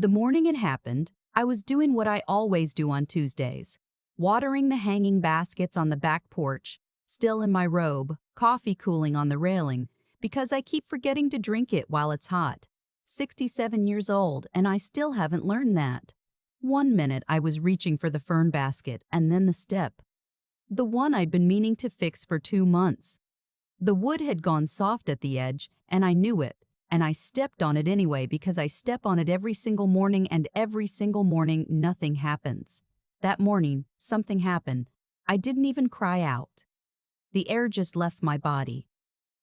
The morning it happened, I was doing what I always do on Tuesdays, watering the hanging baskets on the back porch, still in my robe, coffee cooling on the railing, because I keep forgetting to drink it while it's hot. 67 years old, and I still haven't learned that. One minute I was reaching for the fern basket, and then the step. The one I'd been meaning to fix for 2 months. The wood had gone soft at the edge, and I knew it, and I stepped on it anyway because I step on it every single morning, and every single morning nothing happens. That morning, something happened. I didn't even cry out. The air just left my body.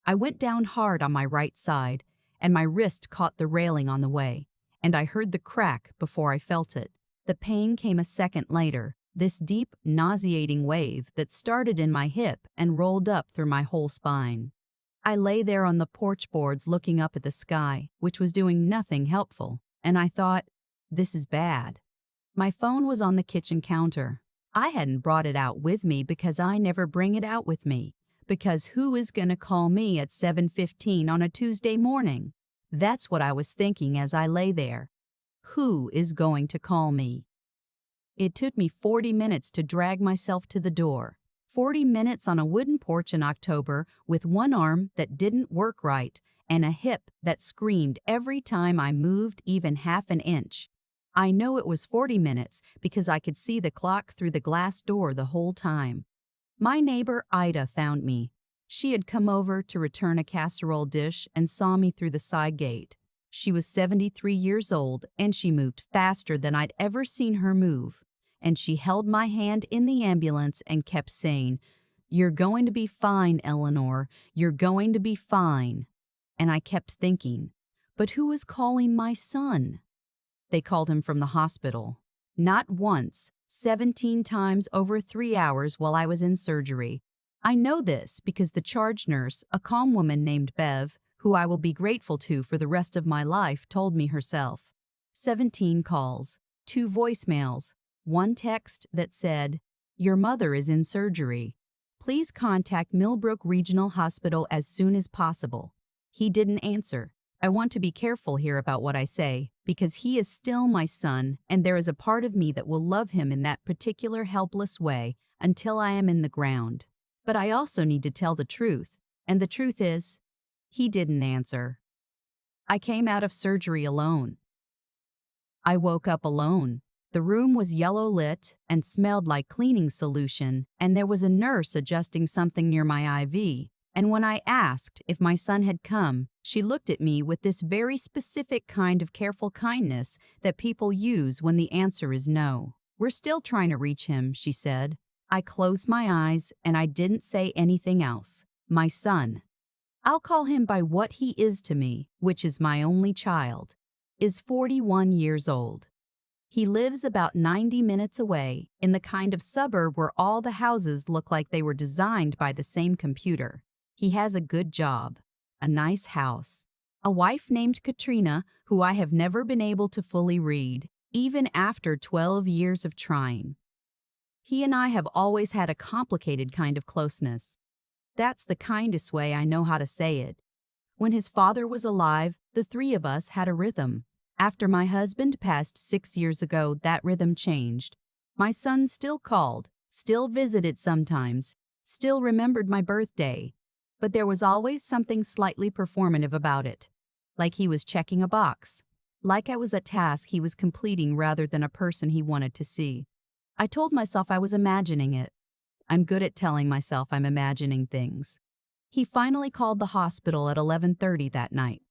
I went down hard on my right side, and my wrist caught the railing on the way, and I heard the crack before I felt it. The pain came a second later, this deep, nauseating wave that started in my hip and rolled up through my whole spine. I lay there on the porch boards looking up at the sky, which was doing nothing helpful, and I thought, this is bad. My phone was on the kitchen counter. I hadn't brought it out with me because I never bring it out with me, because who is going to call me at 7:15 on a Tuesday morning? That's what I was thinking as I lay there. Who is going to call me? It took me 40 minutes to drag myself to the door. 40 minutes on a wooden porch in October with one arm that didn't work right and a hip that screamed every time I moved even half an inch. I know it was 40 minutes because I could see the clock through the glass door the whole time. My neighbor Ida found me. She had come over to return a casserole dish and saw me through the side gate. She was 73 years old, and she moved faster than I'd ever seen her move. And she held my hand in the ambulance and kept saying, "You're going to be fine, Eleanor. You're going to be fine." And I kept thinking, but who was calling my son? They called him from the hospital. Not once, 17 times over 3 hours while I was in surgery. I know this because the charge nurse, a calm woman named Bev, who I will be grateful to for the rest of my life, told me herself. 17 calls, 2 voicemails, 1 text that said, "Your mother is in surgery. Please contact Millbrook Regional Hospital as soon as possible." He didn't answer. I want to be careful here about what I say, because he is still my son, and there is a part of me that will love him in that particular helpless way until I am in the ground. But I also need to tell the truth, and the truth is, he didn't answer. I came out of surgery alone. I woke up alone. The room was yellow lit and smelled like cleaning solution, and there was a nurse adjusting something near my IV. And when I asked if my son had come, she looked at me with this very specific kind of careful kindness that people use when the answer is no. "We're still trying to reach him," she said. I closed my eyes and I didn't say anything else. My son. I'll call him by what he is to me, which is my only child, is 41 years old. He lives about 90 minutes away in the kind of suburb where all the houses look like they were designed by the same computer. He has a good job, a nice house, a wife named Katrina, who I have never been able to fully read, even after 12 years of trying. He and I have always had a complicated kind of closeness. That's the kindest way I know how to say it. When his father was alive, the 3 of us had a rhythm. After my husband passed 6 years ago, that rhythm changed. My son still called, still visited sometimes, still remembered my birthday, but there was always something slightly performative about it. Like he was checking a box. Like I was a task he was completing rather than a person he wanted to see. I told myself I was imagining it. I'm good at telling myself I'm imagining things. He finally called the hospital at 11:30 that night.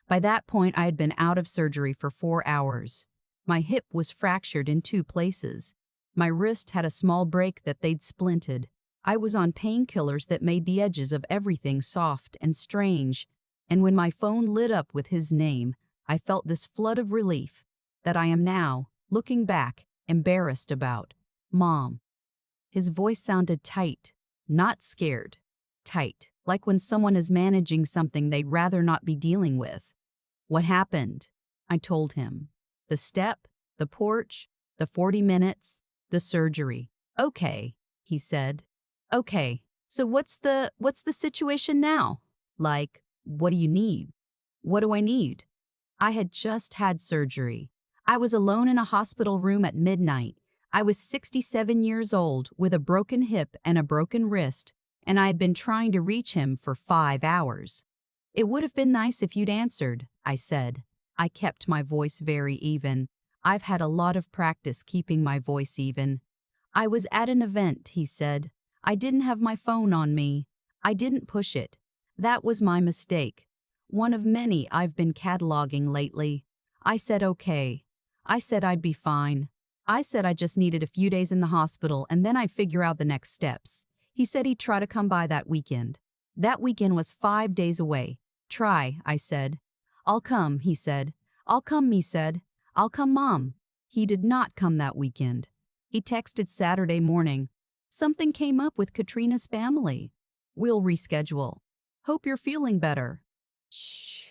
By that point, I had been out of surgery for 4 hours. My hip was fractured in 2 places. My wrist had a small break that they'd splinted. I was on painkillers that made the edges of everything soft and strange. And when my phone lit up with his name, I felt this flood of relief that I am now, looking back, embarrassed about. "Mom." His voice sounded tight, not scared. Tight, like when someone is managing something they'd rather not be dealing with. "What happened?" I told him. The step, the porch, the 40 minutes, the surgery. "Okay," he said. "Okay, so what's the situation now? Like, what do you need? What do I need?" I had just had surgery. I was alone in a hospital room at midnight. I was 67 years old with a broken hip and a broken wrist, and I had been trying to reach him for 5 hours. It would have been nice if you'd answered, I said. I kept my voice very even. I've had a lot of practice keeping my voice even. I was at an event, he said. I didn't have my phone on me. I didn't push it. That was my mistake. One of many I've been cataloging lately. I said okay. I said I'd be fine. I said I just needed a few days in the hospital and then I'd figure out the next steps. He said he'd try to come by that weekend. That weekend was 5 days away. Try, I said. I'll come, he said. I'll come, me said. I'll come, Mom. He did not come that weekend. He texted Saturday morning. Something came up with Katrina's family. We'll reschedule. Hope you're feeling better. Shh.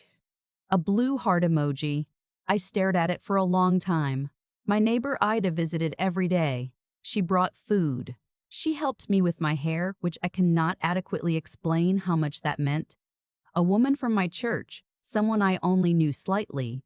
A blue heart emoji. I stared at it for a long time. My neighbor Ida visited every day. She brought food. She helped me with my hair, which I cannot adequately explain how much that meant. A woman from my church, someone I only knew slightly,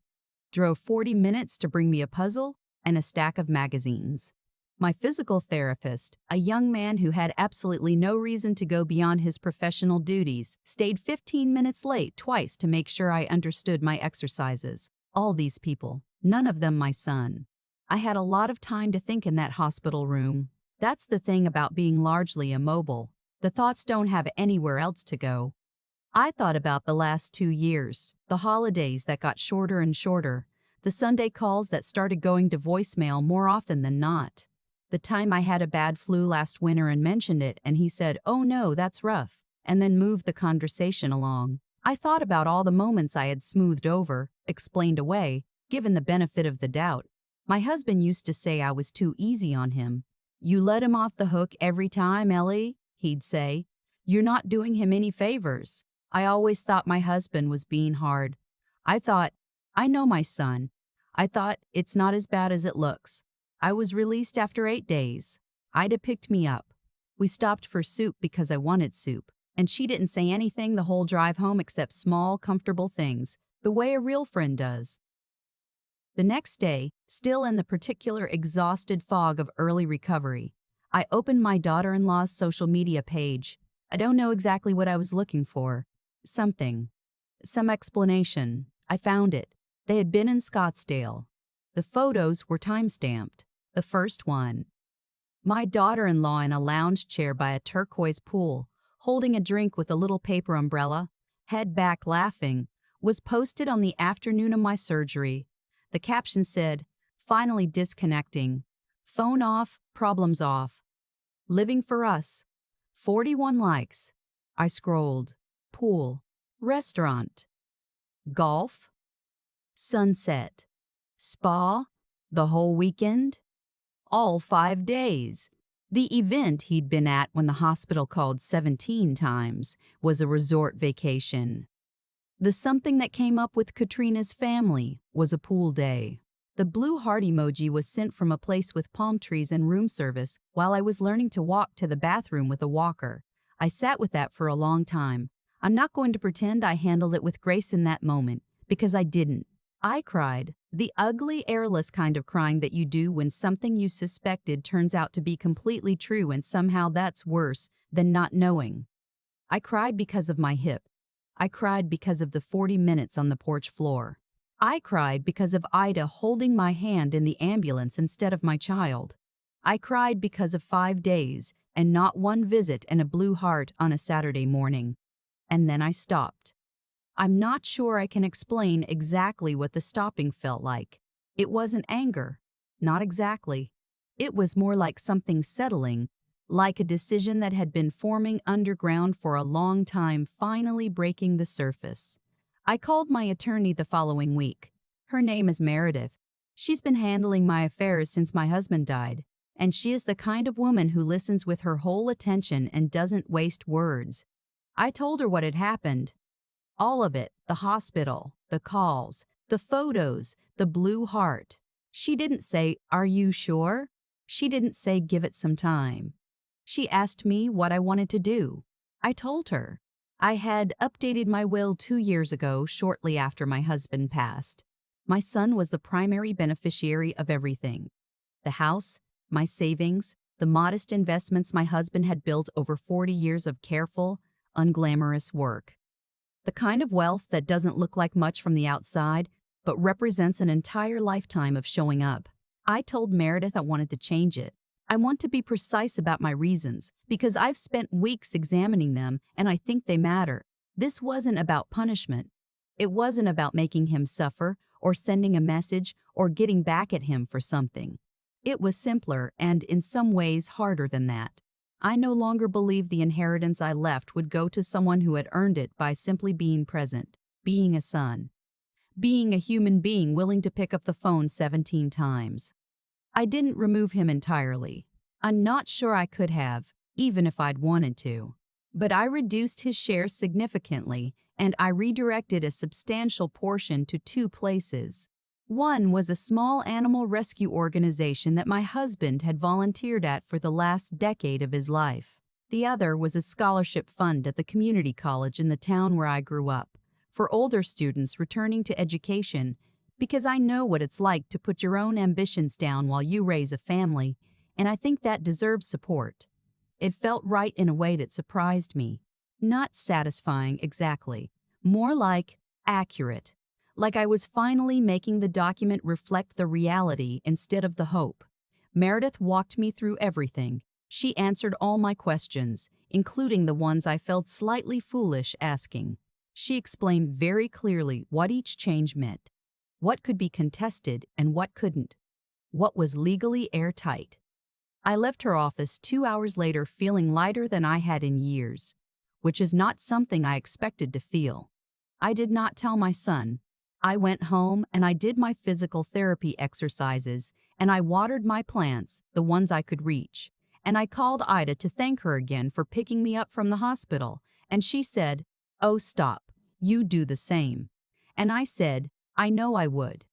drove 40 minutes to bring me a puzzle and a stack of magazines. My physical therapist, a young man who had absolutely no reason to go beyond his professional duties, stayed 15 minutes late twice to make sure I understood my exercises. All these people, none of them my son. I had a lot of time to think in that hospital room. That's the thing about being largely immobile. The thoughts don't have anywhere else to go. I thought about the last 2 years, the holidays that got shorter and shorter, the Sunday calls that started going to voicemail more often than not. The time I had a bad flu last winter and mentioned it, and he said, "Oh no, that's rough," and then moved the conversation along. I thought about all the moments I had smoothed over, explained away, given the benefit of the doubt. My husband used to say I was too easy on him. "You let him off the hook every time, Ellie," he'd say. "You're not doing him any favors." I always thought my husband was being hard. I thought, I know my son. I thought, it's not as bad as it looks. I was released after 8 days. Ida picked me up. We stopped for soup because I wanted soup, and she didn't say anything the whole drive home except small, comfortable things, the way a real friend does. The next day, still in the particular exhausted fog of early recovery, I opened my daughter-in-law's social media page. I don't know exactly what I was looking for. Something. Some explanation. I found it. They had been in Scottsdale. The photos were time-stamped. The first one. My daughter-in-law in a lounge chair by a turquoise pool, holding a drink with a little paper umbrella, head back laughing, was posted on the afternoon of my surgery. The caption said, "Finally disconnecting. Phone off, problems off. Living for us." 41 likes. I scrolled. Pool. Restaurant. Golf. Sunset. Spa. The whole weekend. All 5 days. The event he'd been at when the hospital called 17 times was a resort vacation. The something that came up with Katrina's family was a pool day. The blue heart emoji was sent from a place with palm trees and room service while I was learning to walk to the bathroom with a walker. I sat with that for a long time. I'm not going to pretend I handled it with grace in that moment, because I didn't. I cried, the ugly, airless kind of crying that you do when something you suspected turns out to be completely true and somehow that's worse than not knowing. I cried because of my hip. I cried because of the 40 minutes on the porch floor. I cried because of Ida holding my hand in the ambulance instead of my child. I cried because of 5 days and not one visit and a blue heart on a Saturday morning. And then I stopped. I'm not sure I can explain exactly what the stopping felt like. It wasn't anger. Not exactly. It was more like something settling, like a decision that had been forming underground for a long time finally breaking the surface. I called my attorney the following week. Her name is Meredith. She's been handling my affairs since my husband died, and she is the kind of woman who listens with her whole attention and doesn't waste words. I told her what had happened. All of it, the hospital, the calls, the photos, the blue heart. She didn't say, "Are you sure?" She didn't say, "Give it some time." She asked me what I wanted to do. I told her. I had updated my will 2 years ago, shortly after my husband passed. My son was the primary beneficiary of everything: the house, my savings, the modest investments my husband had built over 40 years of careful, unglamorous work. The kind of wealth that doesn't look like much from the outside, but represents an entire lifetime of showing up. I told Meredith I wanted to change it. I want to be precise about my reasons, because I've spent weeks examining them and I think they matter. This wasn't about punishment. It wasn't about making him suffer, or sending a message, or getting back at him for something. It was simpler and, in some ways, harder than that. I no longer believed the inheritance I left would go to someone who had earned it by simply being present, being a son, being a human being willing to pick up the phone 17 times. I didn't remove him entirely. I'm not sure I could have, even if I'd wanted to. But I reduced his share significantly, and I redirected a substantial portion to two places. One was a small animal rescue organization that my husband had volunteered at for the last decade of his life. The other was a scholarship fund at the community college in the town where I grew up, for older students returning to education, because I know what it's like to put your own ambitions down while you raise a family, and I think that deserves support. It felt right in a way that surprised me. Not satisfying exactly, more like accurate. Like I was finally making the document reflect the reality instead of the hope. Meredith walked me through everything. She answered all my questions, including the ones I felt slightly foolish asking. She explained very clearly what each change meant, what could be contested and what couldn't, what was legally airtight. I left her office 2 hours later feeling lighter than I had in years, which is not something I expected to feel. I did not tell my son. I went home and I did my physical therapy exercises, and I watered my plants, the ones I could reach. And I called Ida to thank her again for picking me up from the hospital, and she said, "Oh, stop, you do the same." And I said, "I know I would."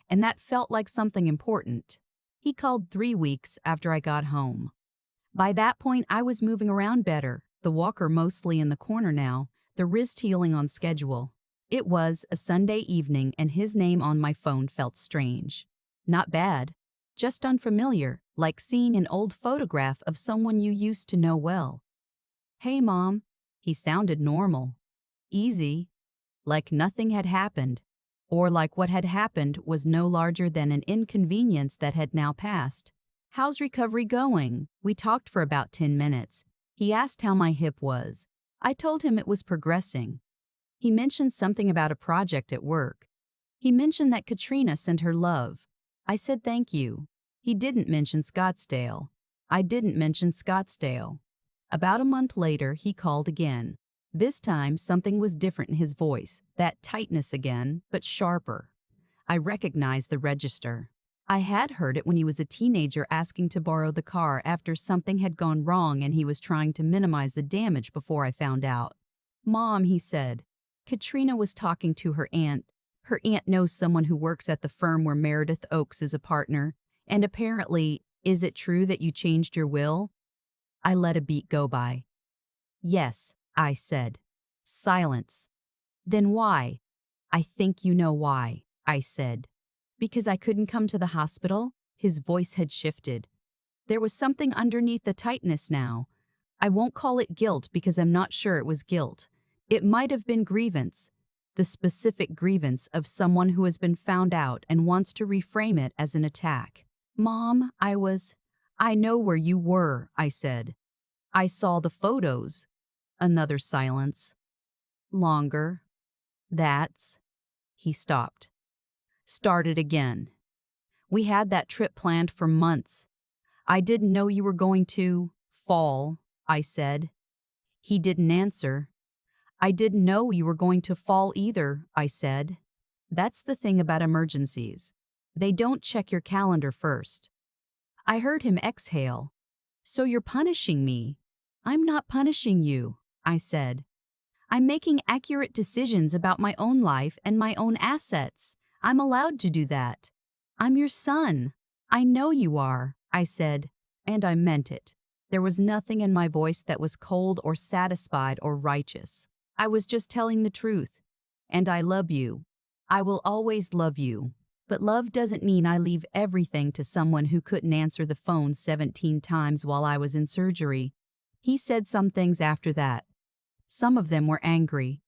And that felt like something important. He called 3 weeks after I got home. By that point, I was moving around better, the walker mostly in the corner now, the wrist healing on schedule. It was a Sunday evening and his name on my phone felt strange. Not bad, just unfamiliar, like seeing an old photograph of someone you used to know well. "Hey, Mom." He sounded normal. Easy. Like nothing had happened. Or like what had happened was no larger than an inconvenience that had now passed. "How's recovery going?" We talked for about 10 minutes. He asked how my hip was. I told him it was progressing. He mentioned something about a project at work. He mentioned that Katrina sent her love. I said thank you. He didn't mention Scottsdale. I didn't mention Scottsdale. About a month later, he called again. This time, something was different in his voice, that tightness again, but sharper. I recognized the register. I had heard it when he was a teenager asking to borrow the car after something had gone wrong and he was trying to minimize the damage before I found out. "Mom," he said, "Katrina was talking to her aunt. Her aunt knows someone who works at the firm where Meredith Oakes is a partner, and apparently, is it true that you changed your will?" I let a beat go by. "Yes," I said. Silence. "Then why?" "I think you know why," I said. "Because I couldn't come to the hospital?" His voice had shifted. There was something underneath the tightness now. I won't call it guilt because I'm not sure it was guilt. It might have been grievance. The specific grievance of someone who has been found out and wants to reframe it as an attack. "Mom, I know where you were," I said. "I saw the photos." Another silence. Longer. "That's..." He stopped. Started again. "We had that trip planned for months. I didn't know you were going to fall," I said. He didn't answer. "I didn't know you were going to fall either," I said. That's the thing about emergencies. They don't check your calendar first. I heard him exhale. "So you're punishing me?" "I'm not punishing you," I said. "I'm making accurate decisions about my own life and my own assets. I'm allowed to do that. I'm your son." "I know you are," I said, and I meant it. There was nothing in my voice that was cold or satisfied or righteous. I was just telling the truth. "And I love you. I will always love you." But love doesn't mean I leave everything to someone who couldn't answer the phone 17 times while I was in surgery. He said some things after that. Some of them were angry.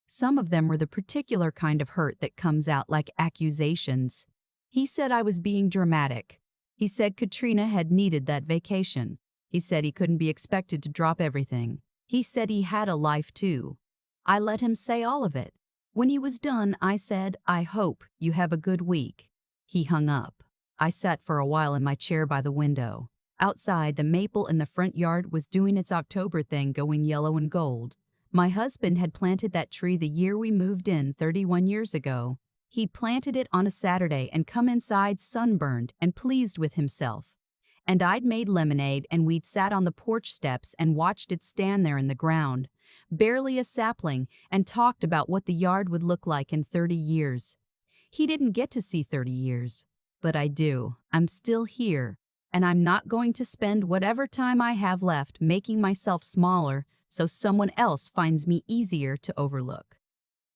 Some of them were the particular kind of hurt that comes out like accusations. He said I was being dramatic. He said Katrina had needed that vacation. He said he couldn't be expected to drop everything. He said he had a life too. I let him say all of it. When he was done, I said, "I hope you have a good week." He hung up. I sat for a while in my chair by the window. Outside, the maple in the front yard was doing its October thing, going yellow and gold. My husband had planted that tree the year we moved in 31 years ago. He'd planted it on a Saturday and come inside sunburned and pleased with himself. And I'd made lemonade and we'd sat on the porch steps and watched it stand there in the ground, barely a sapling, and talked about what the yard would look like in 30 years. He didn't get to see 30 years, but I do. I'm still here, and I'm not going to spend whatever time I have left making myself smaller so someone else finds me easier to overlook.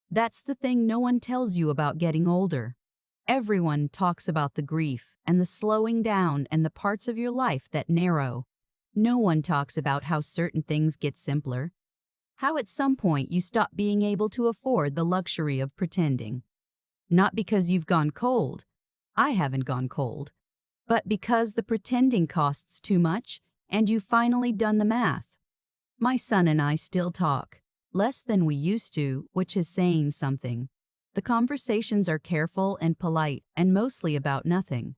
That's the thing no one tells you about getting older. Everyone talks about the grief and the slowing down and the parts of your life that narrow. No one talks about how certain things get simpler. How at some point you stop being able to afford the luxury of pretending. Not because you've gone cold. I haven't gone cold. But because the pretending costs too much and you've finally done the math. My son and I still talk. Less than we used to, which is saying something. The conversations are careful and polite and mostly about nothing.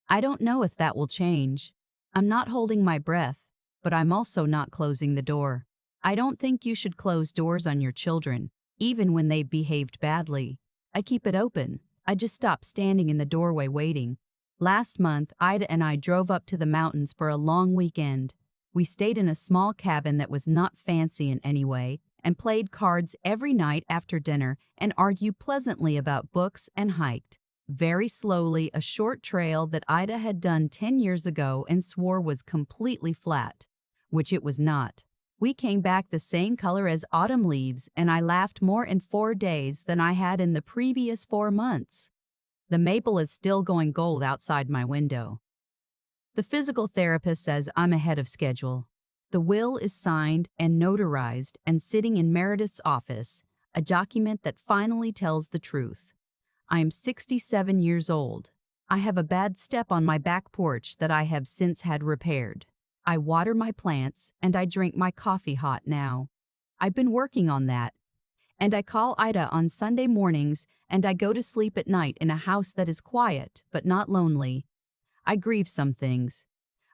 I don't know if that will change. I'm not holding my breath, but I'm also not closing the door. I don't think you should close doors on your children, even when they've behaved badly. I keep it open. I just stop standing in the doorway waiting. Last month, Ida and I drove up to the mountains for a long weekend. We stayed in a small cabin that was not fancy in any way, and played cards every night after dinner and argued pleasantly about books and hiked, very slowly, a short trail that Ida had done 10 years ago and swore was completely flat, which it was not. We came back the same color as autumn leaves, and I laughed more in 4 days than I had in the previous 4 months. The maple is still going gold outside my window. The physical therapist says I'm ahead of schedule. The will is signed and notarized and sitting in Meredith's office, a document that finally tells the truth. I am 67 years old. I have a bad step on my back porch that I have since had repaired. I water my plants and I drink my coffee hot now. I've been working on that. And I call Ida on Sunday mornings and I go to sleep at night in a house that is quiet but not lonely. I grieve some things.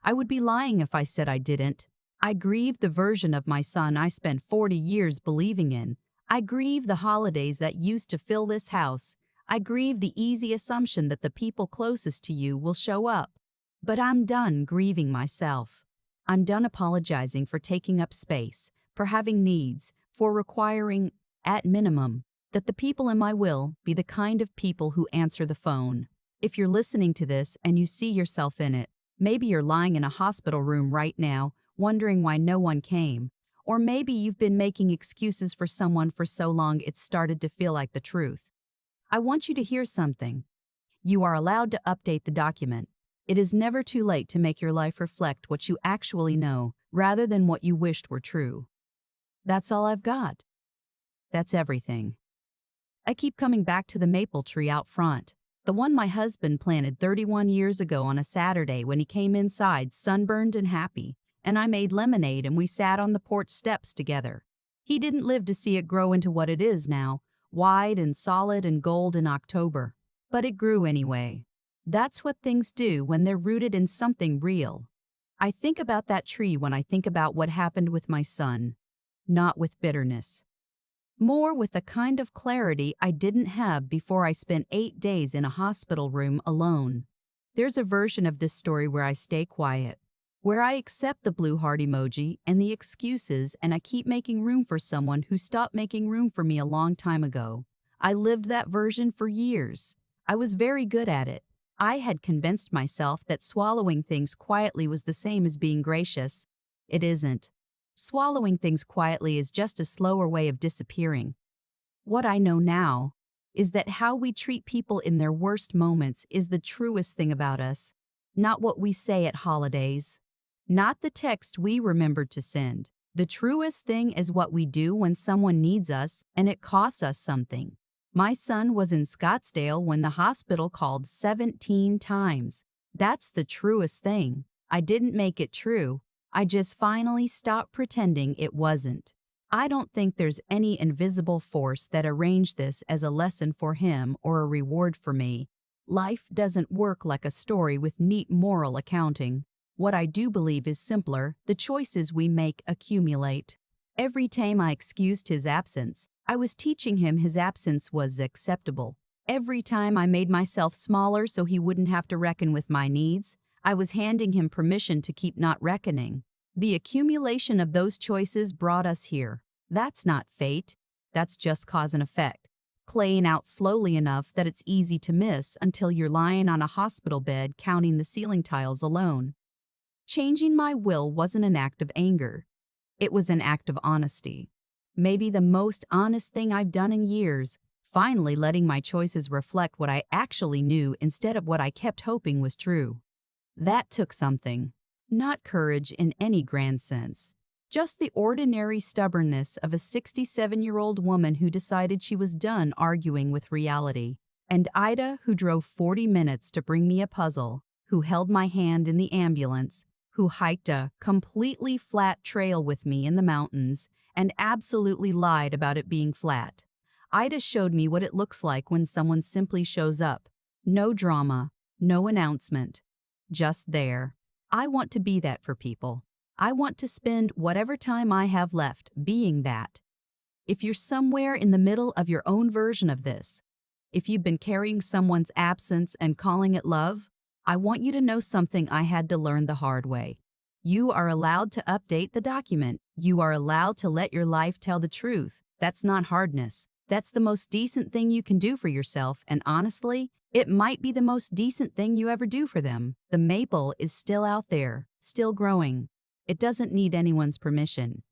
I would be lying if I said I didn't. I grieve the version of my son I spent 40 years believing in. I grieve the holidays that used to fill this house. I grieve the easy assumption that the people closest to you will show up. But I'm done grieving myself. I'm done apologizing for taking up space, for having needs, for requiring, at minimum, that the people in my will be the kind of people who answer the phone. If you're listening to this and you see yourself in it, maybe you're lying in a hospital room right now, wondering why no one came. Or maybe you've been making excuses for someone for so long it's started to feel like the truth. I want you to hear something. You are allowed to update the document. It is never too late to make your life reflect what you actually know, rather than what you wished were true. That's all I've got. That's everything. I keep coming back to the maple tree out front, the one my husband planted 31 years ago on a Saturday when he came inside sunburned and happy, and I made lemonade and we sat on the porch steps together. He didn't live to see it grow into what it is now, wide and solid and gold in October. But it grew anyway. That's what things do when they're rooted in something real. I think about that tree when I think about what happened with my son, not with bitterness. More with a kind of clarity I didn't have before I spent 8 days in a hospital room alone. There's a version of this story where I stay quiet, where I accept the blue heart emoji and the excuses and I keep making room for someone who stopped making room for me a long time ago. I lived that version for years. I was very good at it. I had convinced myself that swallowing things quietly was the same as being gracious. It isn't. Swallowing things quietly is just a slower way of disappearing. What I know now is that how we treat people in their worst moments is the truest thing about us, not what we say at holidays, not the text we remembered to send. The truest thing is what we do when someone needs us and it costs us something. My son was in Scottsdale when the hospital called 17 times. That's the truest thing. I didn't make it true. I just finally stopped pretending it wasn't. I don't think there's any invisible force that arranged this as a lesson for him or a reward for me. Life doesn't work like a story with neat moral accounting. What I do believe is simpler: the choices we make accumulate. Every time I excused his absence, I was teaching him his absence was acceptable. Every time I made myself smaller so he wouldn't have to reckon with my needs, I was handing him permission to keep not reckoning. The accumulation of those choices brought us here. That's not fate. That's just cause and effect, playing out slowly enough that it's easy to miss until you're lying on a hospital bed counting the ceiling tiles alone. Changing my will wasn't an act of anger. It was an act of honesty. Maybe the most honest thing I've done in years, finally letting my choices reflect what I actually knew instead of what I kept hoping was true. That took something. Not courage in any grand sense. Just the ordinary stubbornness of a 67-year-old woman who decided she was done arguing with reality. And Ida, who drove 40 minutes to bring me a puzzle, who held my hand in the ambulance, who hiked a completely flat trail with me in the mountains, and absolutely lied about it being flat. Ida showed me what it looks like when someone simply shows up. No drama, no announcement. Just there. I want to be that for people. I want to spend whatever time I have left being that. If you're somewhere in the middle of your own version of this, if you've been carrying someone's absence and calling it love, I want you to know something I had to learn the hard way. You are allowed to update the document. You are allowed to let your life tell the truth. That's not hardness. That's the most decent thing you can do for yourself, and honestly, it might be the most decent thing you ever do for them. The maple is still out there, still growing. It doesn't need anyone's permission.